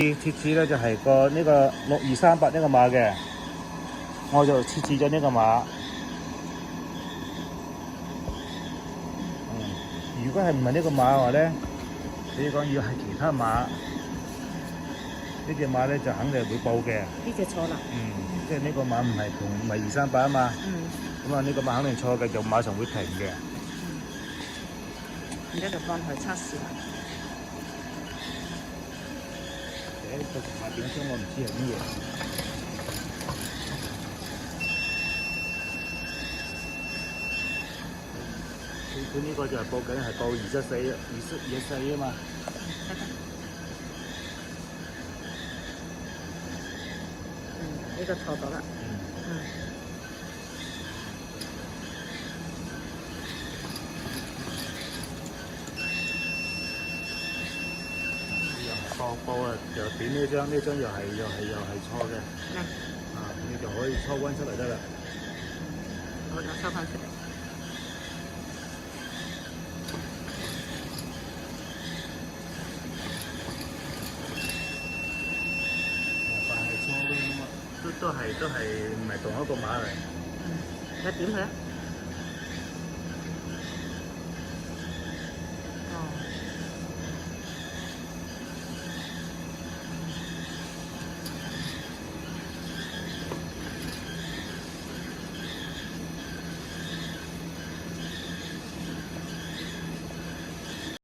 設置咧就係呢個6238呢個碼嘅，我就設置咗呢個碼。如果係唔係呢個碼嘅話咧，比如講要係其他碼，呢隻碼咧就肯定會報嘅。呢隻錯啦。即係呢個碼唔係238啊嘛。咁啊呢個碼肯定錯嘅，就馬上會停嘅。而家就幫佢測試啦。個碼點聲我唔知係乜嘢。佢呢個就係報緊係報24啊嘛。呢個錯咗啦。報啊，又點呢張？呢張又係錯嘅。你就可以抽翻出嚟得啦。我就抽翻出嚟。但係錯嘅都係唔係同一個碼嚟。你點佢啊？